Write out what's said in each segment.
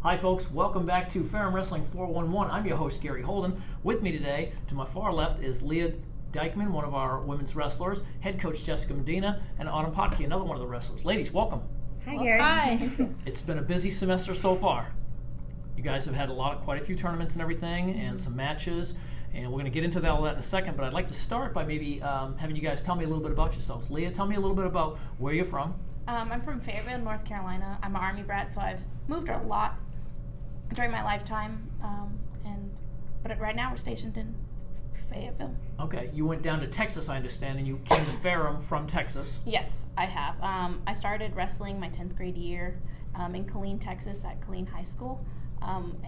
Hi folks, welcome back to Ferrum Wrestling 411. I'm your host Gary Holden. With me today, to my far left, is Leya Deickman, one of our women's wrestlers, head coach Jessica Medina, and Potkay, another one of the wrestlers. Ladies, welcome. Hi, Gary. Hi. It's been a busy semester so far. You guys have had quite a few tournaments and everything, and some matches, and we're going to get into all that in a second, but I'd like to start by maybe having you guys tell me a little bit about yourselves. Leya, tell me a little bit about where you're from. I'm from Fayetteville, North Carolina. I'm an Army brat, so I've moved a lot during my lifetime, but right now we're stationed in Fayetteville. Okay, you went down to Texas, I understand, and you came to Ferrum from Texas. Yes, I have. I started wrestling my 10th grade year in Killeen, Texas at Killeen High School,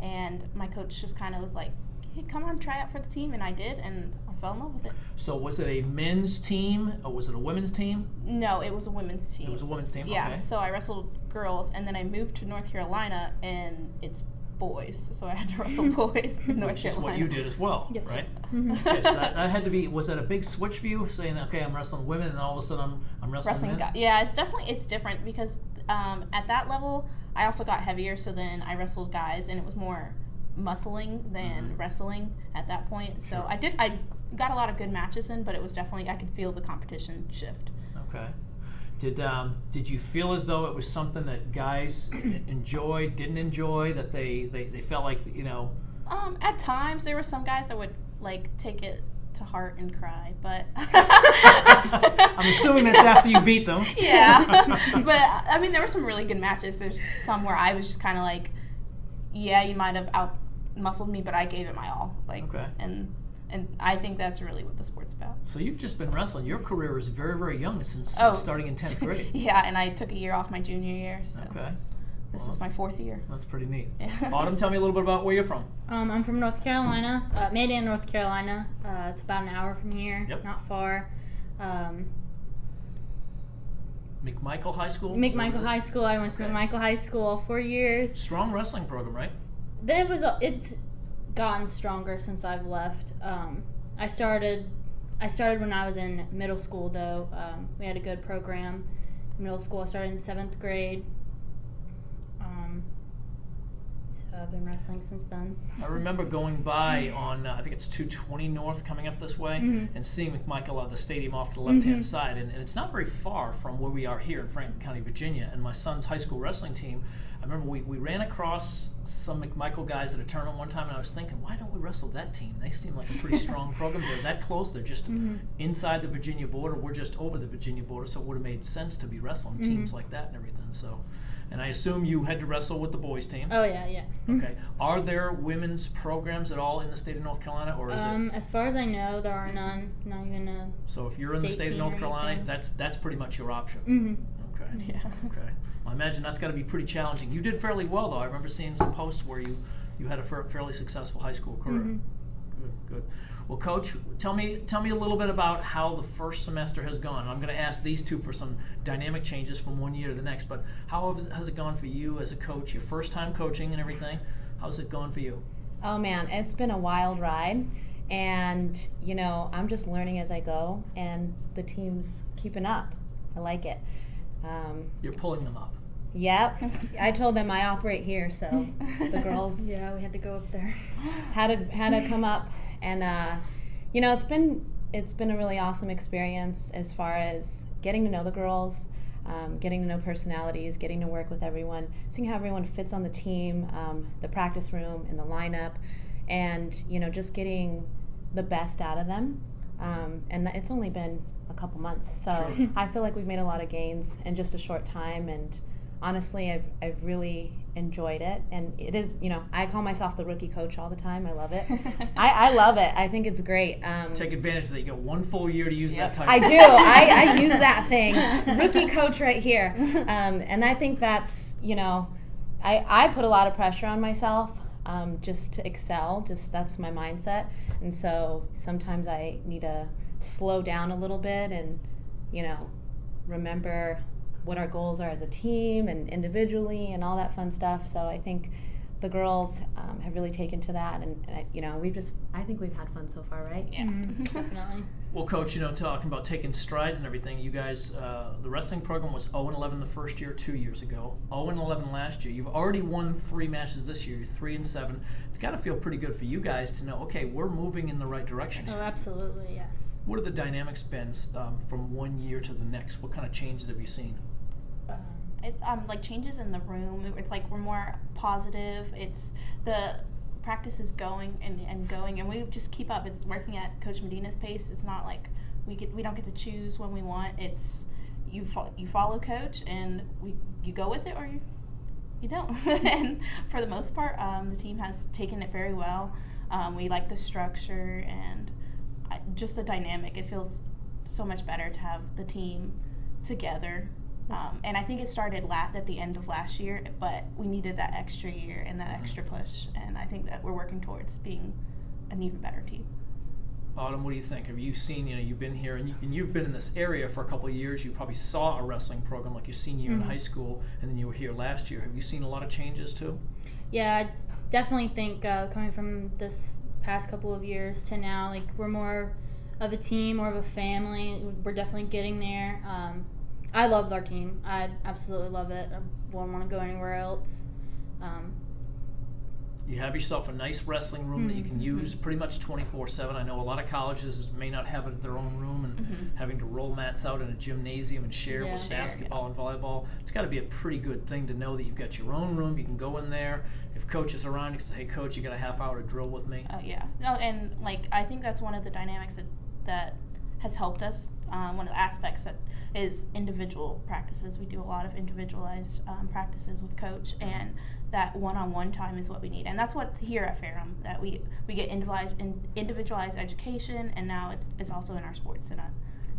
and my coach just kind of was like, hey, come on, try out for the team, and I did, and I fell in love with it. So was it a men's team, or was it a women's team? No, it was a women's team. It was a women's team, Yeah, okay. so I wrestled girls, and then I moved to North Carolina, and it's boys, so I had to wrestle boys in North Which is Carolina. what you did as well, Yes, right? sir. Okay, so that had to be, was that a big switch for you, saying, okay, I'm wrestling women, and all of a sudden I'm wrestling men? Yeah, it's different because at that level, I also got heavier, so then I wrestled guys, and it was more muscling than wrestling at that point. So Sure. I got a lot of good matches in, but it was definitely, I could feel the competition shift. Okay. Did you feel as though it was something that guys enjoyed, didn't enjoy, that they felt like, you know? At times, there were some guys that would like take it to heart and cry, but I'm assuming that's after you beat them. Yeah. But I mean, there were some really good matches. There's some where I was just kind of like, yeah, you might have out-muscled me, but I gave it my all. Like, okay. And I think that's really what the sport's about. So you've just been wrestling. Your career is very, very young since starting in 10th grade. Yeah, and I took a year off my junior year, so Okay. this is my 4th year. That's pretty neat. Yeah. Autumn, tell me a little bit about where you're from. I'm from North Medina, North Carolina. It's about an hour from here, Yep. not far. McMichael High School? McMichael High School. I went to Okay. McMichael High School all 4 years. Strong wrestling program, right? It's gotten stronger since I've left. I started when I was in middle school, though. We had a good program in middle school. I started in 7th grade. So I've been wrestling since then. I remember going by on, I think it's 220 North coming up this way, and seeing McMichael at the stadium off to the left-hand side. And it's not very far from where we are here in Franklin County, Virginia. And my son's high school wrestling team, I remember we ran across some McMichael guys at a tournament one time, and I was thinking, why don't we wrestle that team? They seem like a pretty strong program. They're that close. They're just inside the Virginia border. We're just over the Virginia border, so it would have made sense to be wrestling teams like that and everything. So, and I assume you had to wrestle with the boys team. Oh, yeah. Okay. Are there women's programs at all in the state of North Carolina, or is it? As far as I know, there are none. Not even a. So if you're in the state of team North or Carolina, anything. that's pretty much your option. Okay. Yeah. Okay. Well, I imagine that's got to be pretty challenging. You did fairly well, though. I remember seeing some posts where you had a fairly successful high school career. Good. Well, Coach, tell me a little bit about how the first semester has gone. I'm going to ask these two for some dynamic changes from one year to the next, but how has it gone for you as a coach? Your first time coaching and everything. How's it gone for you? Oh man, it's been a wild ride, and I'm just learning as I go, and the team's keeping up. I like it. You're pulling them up. Yep. I told them I operate here, so the girls Yeah, we had to go up there. had to come up, and it's been a really awesome experience as far as getting to know the girls, getting to know personalities, getting to work with everyone, seeing how everyone fits on the team, the practice room, and the lineup, and just getting the best out of them. And it's only been a couple months, so Sure. I feel like we've made a lot of gains in just a short time, and honestly, I've really enjoyed it, and it is, I call myself the rookie coach all the time. I love it. I love it. I think it's great. Take advantage of that. You got 1 full year to use that title. I do. I use that thing. Rookie coach right here. And I think that's, I put a lot of pressure on myself just to excel. That's my mindset. And so sometimes I need to slow down a little bit and, remember what our goals are as a team and individually and all that fun stuff. So I think the girls have really taken to that, and I think we've had fun so far, right? Yeah. Definitely. Well, Coach, talking about taking strides and everything, you guys, the wrestling program was 0-11 the first year, 2 years ago, 0-11 last year. You've already won 3 matches this year. You're 3-7. It's got to feel pretty good for you guys to know, okay, we're moving in the right direction here. Oh, absolutely, yes. What have the dynamics been from one year to the next? What kind of changes have you seen? It's like changes in the room. It's like we're more positive. It's the practice is going and going, and we just keep up. It's working at Coach Medina's pace. It's not like we don't get to choose when we want. It's you follow Coach, and you go with it or you don't. And for the most part, the team has taken it very well. We like the structure and just the dynamic. It feels so much better to have the team together. And I think it started at the end of last year, but we needed that extra year and that extra push, and I think that we're working towards being an even better team. Autumn, what do you think? Have you seen, you've been here, and you've been in this area for a couple of years. You probably saw a wrestling program like your senior year in high school, and then you were here last year. Have you seen a lot of changes too? Yeah, I definitely think coming from this past couple of years to now, like we're more of a team, more of a family. We're definitely getting there. I love our team. I absolutely love it. I wouldn't want to go anywhere else. You have yourself a nice wrestling room that you can use pretty much 24/7. I know a lot of colleges may not have their own room and having to roll mats out in a gymnasium and share with basketball and volleyball. It's got to be a pretty good thing to know that you've got your own room. You can go in there. If Coach is around, you can say, hey, Coach, you got a half hour to drill with me? Yeah. No, and I think that's one of the dynamics that has helped us. One of the aspects that is individual practices. We do a lot of individualized practices with Coach, and that one-on-one time is what we need. And that's what's here at Ferrum, that we get individualized education, and now it's also in our sports, and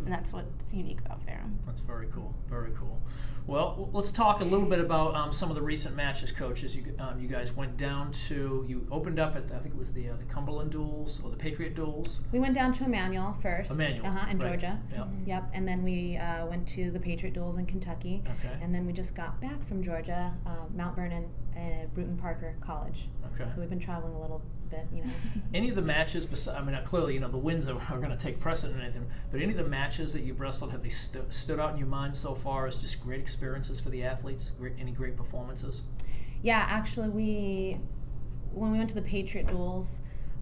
that's what's unique about Ferrum. That's very cool, very cool. Well, let's talk a little bit about some of the recent matches, coaches. You guys went down to, you opened up at, I think it was the Cumberland duels or the Patriot duels. We went down to Emmanuel first. Emmanuel, in right. Georgia. Yep. Yep, and then we went to the Patriot duels in Kentucky. Okay. And then we just got back from Georgia, Mount Vernon and Bruton Parker College. Okay. So we've been traveling a little bit, Any of the matches, clearly, the wins are going to take precedent and anything, but any of the matches that you've wrestled, have they stood out in your mind so far as just great experiences for the athletes? Any great performances? Yeah, actually, when we went to the Patriot duels,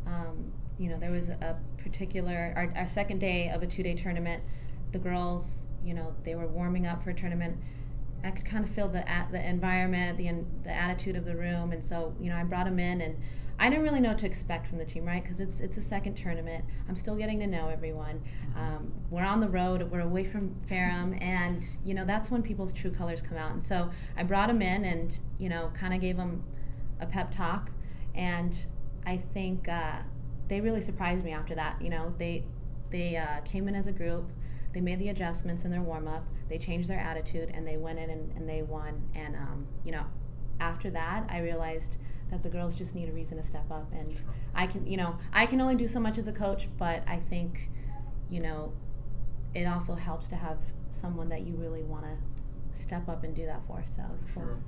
there was a particular, our second day of a 2-day tournament, the girls, they were warming up for a tournament. I could kind of feel the environment, the attitude of the room, and so, I brought them in, and I didn't really know what to expect from the team, right? Because it's a second tournament. I'm still getting to know everyone. We're on the road. We're away from Ferrum, and that's when people's true colors come out. And so I brought them in, and kind of gave them a pep talk, and I think they really surprised me after that. They came in as a group. They made the adjustments in their warm up. They changed their attitude, and they went in and they won. And after that, I realized that the girls just need a reason to step up, and sure. I can only do so much as a coach, but I think it also helps to have someone that you really want to step up and do that for. So it's cool. Sure.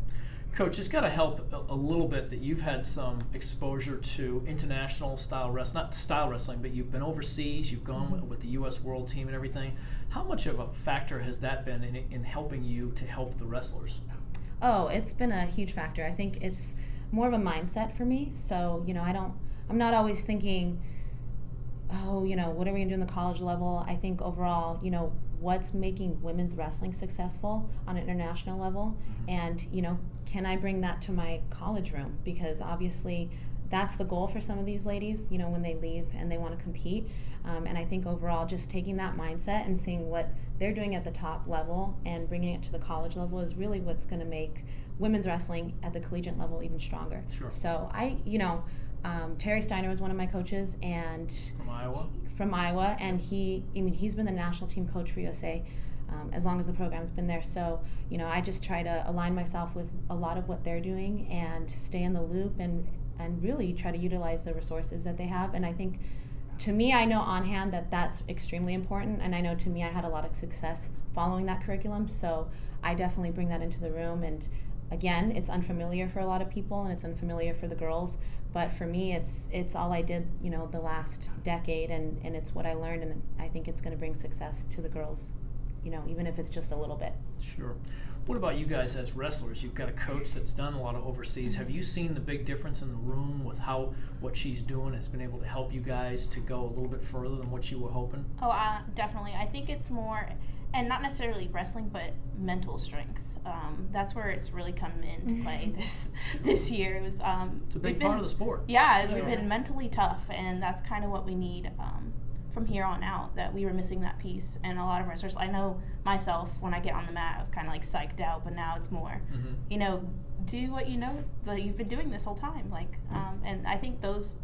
Coach, it's got to help a little bit that you've had some exposure to international style wrestling, not style wrestling, but you've been overseas, you've gone with the U.S. World Team and everything. How much of a factor has that been in helping you to help the wrestlers? Oh, it's been a huge factor. I think it's more of a mindset for me. So, I'm not always thinking, what are we gonna do in the college level? I think overall, what's making women's wrestling successful on an international level? And, can I bring that to my college room? Because obviously that's the goal for some of these ladies, when they leave and they want to compete. And I think overall just taking that mindset and seeing what they're doing at the top level and bringing it to the college level is really what's going to make women's wrestling at the collegiate level even stronger. Sure. So Terry Steiner was one of my coaches, and from Iowa, and he's been the national team coach for USA as long as the program's been there. So I just try to align myself with a lot of what they're doing and stay in the loop and really try to utilize the resources that they have. And I think, to me, I know on hand that that's extremely important, and I know to me I had a lot of success following that curriculum, so I definitely bring that into the room. And again, it's unfamiliar for a lot of people and it's unfamiliar for the girls. But for me, it's all I did, the last decade, and it's what I learned, and I think it's going to bring success to the girls, even if it's just a little bit. Sure. What about you guys as wrestlers? You've got a coach that's done a lot of overseas. Have you seen the big difference in the room with what she's doing has been able to help you guys to go a little bit further than what you were hoping? Oh, definitely. I think it's more, and not necessarily wrestling, but mental strength. That's where it's really come into play this year. It was it's a big part of the sport. Yeah, Sure. we've been mentally tough, and that's kind of what we need from here on out. That we were missing that piece, and a lot of wrestlers. I know myself when I get on the mat, I was kind of like psyched out, but now it's more, do what that you've been doing this whole time. And I think those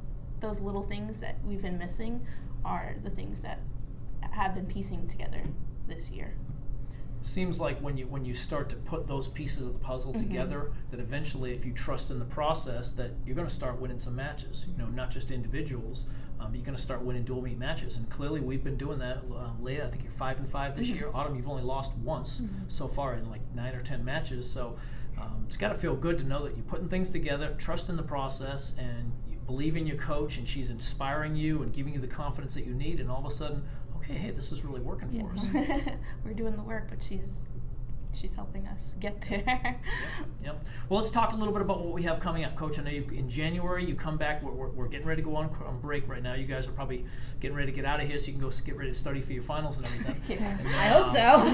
little things that we've been missing are the things that have been piecing together this year. Seems like when you start to put those pieces of the puzzle together, that eventually, if you trust in the process, that you're going to start winning some matches. Not just individuals. You're going to start winning dual meet matches, and clearly we've been doing that. Leya, I think you're 5-5 this year. Autumn, you've only lost once so far in like 9 or 10 matches. So it's got to feel good to know that you're putting things together, trust in the process, and you believe in your coach, and she's inspiring you and giving you the confidence that you need. And all of a sudden, okay, hey, this is really working for us. We're doing the work, but she's helping us get there. Yep. Well, let's talk a little bit about what we have coming up, Coach. I know in January you come back. We're getting ready to go on break right now. You guys are probably getting ready to get out of here so you can go get ready to study for your finals and everything. Yeah. And then, I hope so.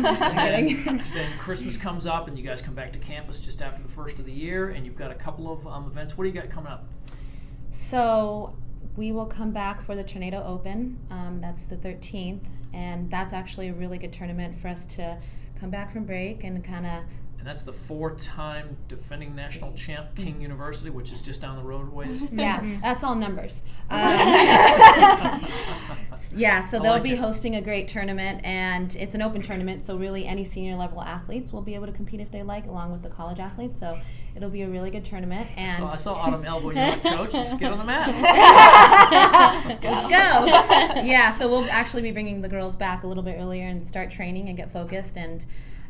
Then Christmas comes up and you guys come back to campus just after the first of the year, and you've got a couple of events. What do you got coming up? So we will come back for the Tornado Open. That's the 13th, and that's actually a really good tournament for us to come back from break and kind of. And that's the 4-time defending national champ, King University, which is just down the road ways. Yeah, that's all numbers. Yeah, so they'll be hosting a great tournament, and it's an open tournament, so really any senior level athletes will be able to compete if they like, along with the college athletes. So it'll be a really good tournament. And I saw Autumn elbowing you like, Coach, let's get on the mat. Let's go. Yeah, so we'll actually be bringing the girls back a little bit earlier and start training and get focused, and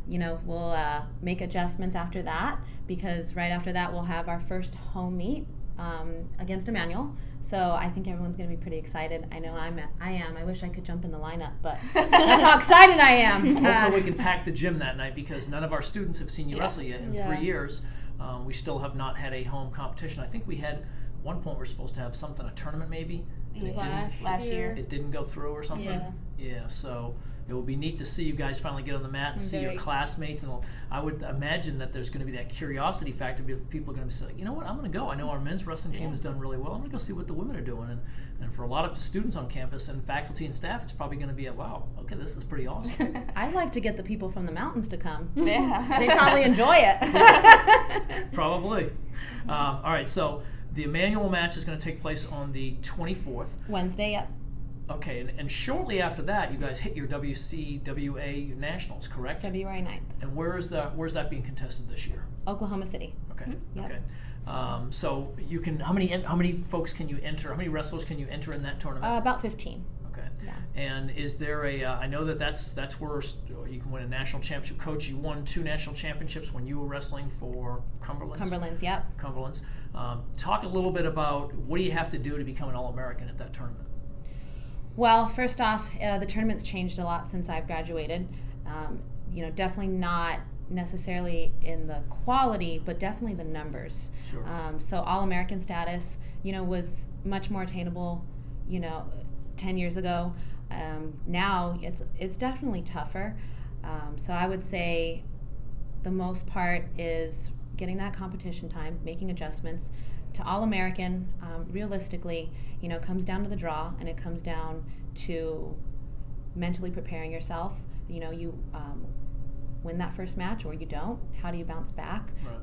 we'll make adjustments after that, because right after that we'll have our first home meet against Emmanuel. So I think everyone's going to be pretty excited. I know I am. I wish I could jump in the lineup, but that's how excited I am. Hopefully we can pack the gym that night, because none of our students have seen you wrestle yet in 3 years. We still have not had a home competition. I think we had one point we're supposed to have something, a tournament maybe. Last year. It didn't go through or something. Yeah. So it will be neat to see you guys finally get on the mat and see your classmates, and I would imagine that there's going to be that curiosity factor. People are going to be saying, you know what, I'm going to go. I know our men's wrestling team has done really well. I'm going to go see what the women are doing. And for a lot of students on campus and faculty and staff, it's probably going to be wow, okay, this is pretty awesome. I'd like to get the people from the mountains to come. Yeah. They probably enjoy it. Probably. All right, so the Emmanuel match is going to take place on the 24th. Wednesday, yep. Okay, and shortly after that, you guys hit your WCW Nationals, correct? February 9th. And where's that being contested this year? Oklahoma City. Okay. Yep. Okay. So you can how many folks can you enter? How many wrestlers can you enter in that tournament? About 15. Okay. Yeah. And is there I know that's where you can win a national championship. Coach, you won 2 national championships when you were wrestling for Cumberland's. Yep. Cumberland's. Talk a little bit about what do you have to do to become an All-American at that tournament? Well, first off, the tournament's changed a lot since I've graduated. Definitely not necessarily in the quality, but definitely the numbers. Sure. So All-American status, was much more attainable, 10 years ago. Now it's definitely tougher. So I would say the most part is getting that competition time, making adjustments. To All-American, realistically, comes down to the draw, and it comes down to mentally preparing yourself. You win that first match or you don't. How do you bounce back? Right.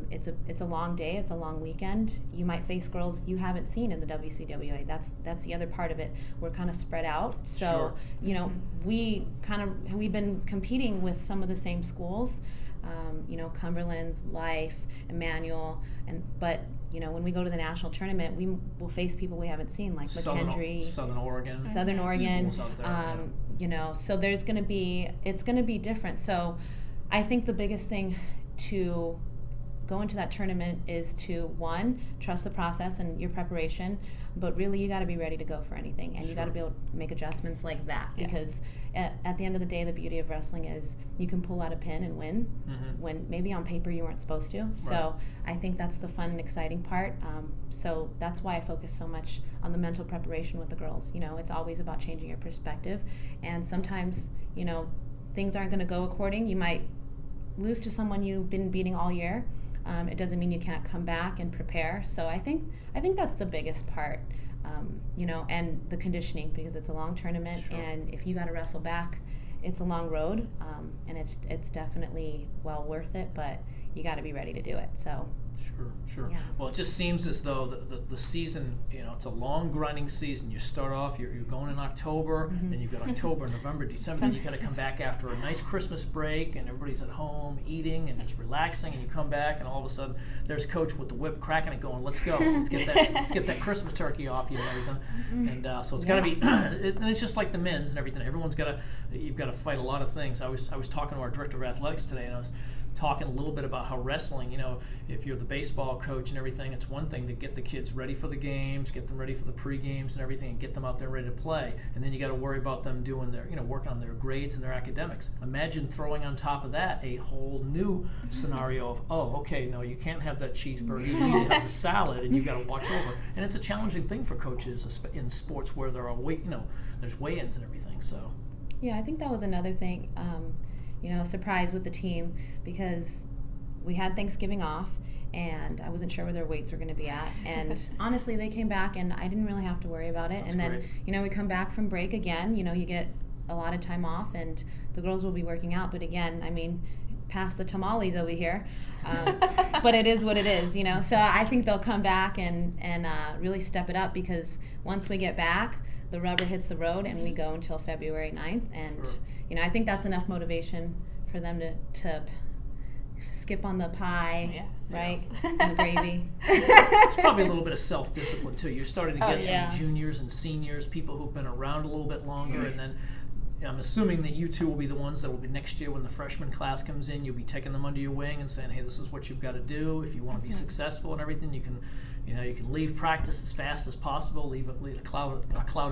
It's a long day. It's a long weekend. You might face girls you haven't seen in the WCWA. That's the other part of it. We're kind of spread out. So sure. We've been competing with some of the same schools. Cumberland's, Life, Emmanuel, but when we go to the national tournament, we will face people we haven't seen, like McKendree, Southern Oregon, schools out there, so it's going to be different. So I think the biggest thing to go into that tournament is to, one, trust the process and your preparation, but really you got to be ready to go for anything, and you got to be able to make adjustments like that, because at the end of the day, the beauty of wrestling is you can pull out a pin and win when maybe on paper you weren't supposed to. So I think that's the fun and exciting part. So that's why I focus so much on the mental preparation with the girls. You know, it's always about changing your perspective, and sometimes, you know, things aren't going to go according. You might lose to someone you've been beating all year. It doesn't mean you can't come back and prepare. So I think that's the biggest part, you know, and the conditioning, because it's a long tournament, and if you got to wrestle back, it's a long road, and it's definitely well worth it. But you got to be ready to do it. So. Sure. Yeah. Well, it just seems as though the season, you know, it's a long grinding season. You start off, you're going in October, then you've got October, November, December, then you got to come back after a nice Christmas break, and everybody's at home eating and just relaxing, and you come back, and all of a sudden there's Coach with the whip cracking it, going, "Let's go, let's get that Christmas turkey off you and everything." And so it's got to be, and it's just like the men's and everything. You've got to fight a lot of things. I was talking to our director of athletics today, and I was talking a little bit about how wrestling, you know, if you're the baseball coach and everything, it's one thing to get the kids ready for the games, get them ready for the pre-games and everything, and get them out there ready to play. And then you got to worry about them doing their, you know, working on their grades and their academics. Imagine throwing on top of that a whole new scenario of, oh, okay, no, you can't have that cheeseburger, you need to have the salad, and you got to watch over. And it's a challenging thing for coaches in sports where there are there's weigh-ins and everything. So. Yeah, I think that was another thing. You know, surprise with the team, because we had Thanksgiving off and I wasn't sure where their weights were going to be at. And honestly, they came back and I didn't really have to worry about it. That's and then, great. you know, we come back from break again, you know, you get a lot of time off and the girls will be working out. But again, I mean, past the tamales over here. But it is what it is, you know. So I think they'll come back and really step it up, because once we get back, the rubber hits the road and we go until February 9th. And, you know, I think that's enough motivation for them to skip on the pie, right, and the gravy. It's probably a little bit of self-discipline, too. You're starting to get yeah. some juniors and seniors, people who've been around a little bit longer, and then I'm assuming that you two will be the ones that will be next year when the freshman class comes in. You'll be taking them under your wing and saying, hey, this is what you've got to do. If you want to be successful and everything, you can leave practice as fast as possible, leave a cloud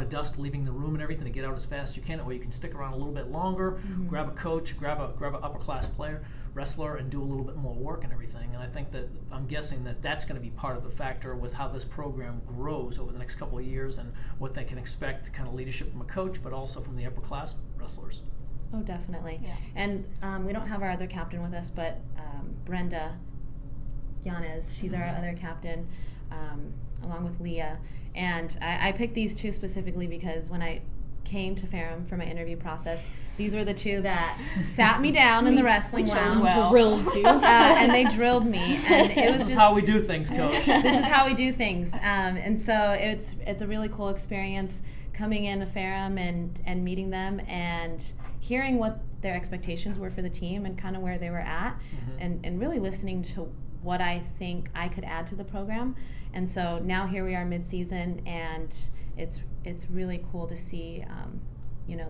of dust leaving the room and everything to get out as fast as you can, or you can stick around a little bit longer, grab a coach, grab an upper class player, wrestler, and do a little bit more work and everything. And I think that I'm guessing that that's going to be part of the factor with how this program grows over the next couple of years and what they can expect, kind of leadership from a coach, but also from the upper class wrestlers. Oh, definitely. Yeah. And we don't have our other captain with us, but Brenda Yanez, she's our other captain, along with Leya. And I picked these two specifically because when I came to Ferrum for my interview process, these were the two that sat me down in the wrestling lounge, drilled you, and they drilled me. And it was This is how we do things, Coach. This is how we do things. And so it's a really cool experience coming in to Ferrum and meeting them and hearing what their expectations were for the team and kind of where they were at, and really listening to what I think I could add to the program. And so now here we are mid-season, and it's really cool to see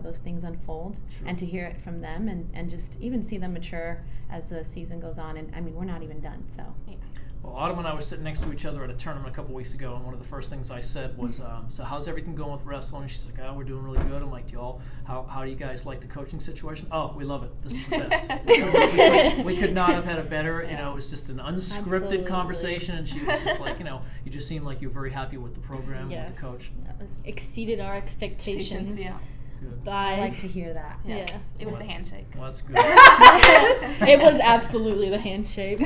those things unfold, and to hear it from them, and just even see them mature as the season goes on. And I mean, we're not even done, so. Yeah. Well, Autumn and I were sitting next to each other at a tournament a couple weeks ago, and one of the first things I said was, so how's everything going with wrestling? She's like, oh, we're doing really good. I'm like, how do you guys like the coaching situation? Oh, we love it. This is the best. we could not have had a better, it was just an unscripted conversation, and she was just like, you just seemed like you were very happy with the program, and with the coach. Exceeded our expectations. Yeah. Good. I like to hear that. Yes. Yeah. It was the handshake. Well, that's good. It was absolutely the handshake.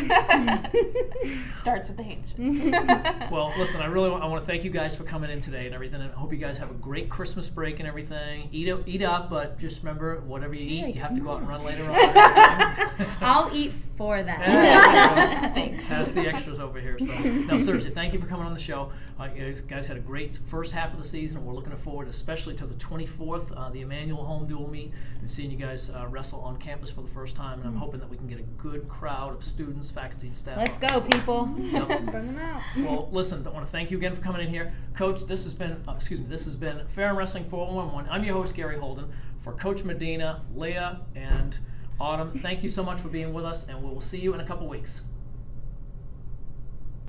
Starts with the handshake. Well, listen, I want to thank you guys for coming in today and everything, and I hope you guys have a great Christmas break and everything. Eat up, but just remember, whatever you eat, you have to go out and run later on. I'll eat for that. Thanks. That's the extras over here. So, no, seriously, thank you for coming on the show. You guys had a great first half of the season, and we're looking forward, especially to the 24th, the Emmanuel home dual meet, and seeing you guys wrestle on campus for the first time. And I'm hoping that we can get a good crowd of students, faculty, and staff. Let's go, people. Yep. Bring them out. Well, listen, I want to thank you again for coming in here. Coach, this has been Ferrum Wrestling 411. I'm your host, Gary Holden. For Coach Medina, Leya, and Autumn, thank you so much for being with us, and we will see you in a couple weeks.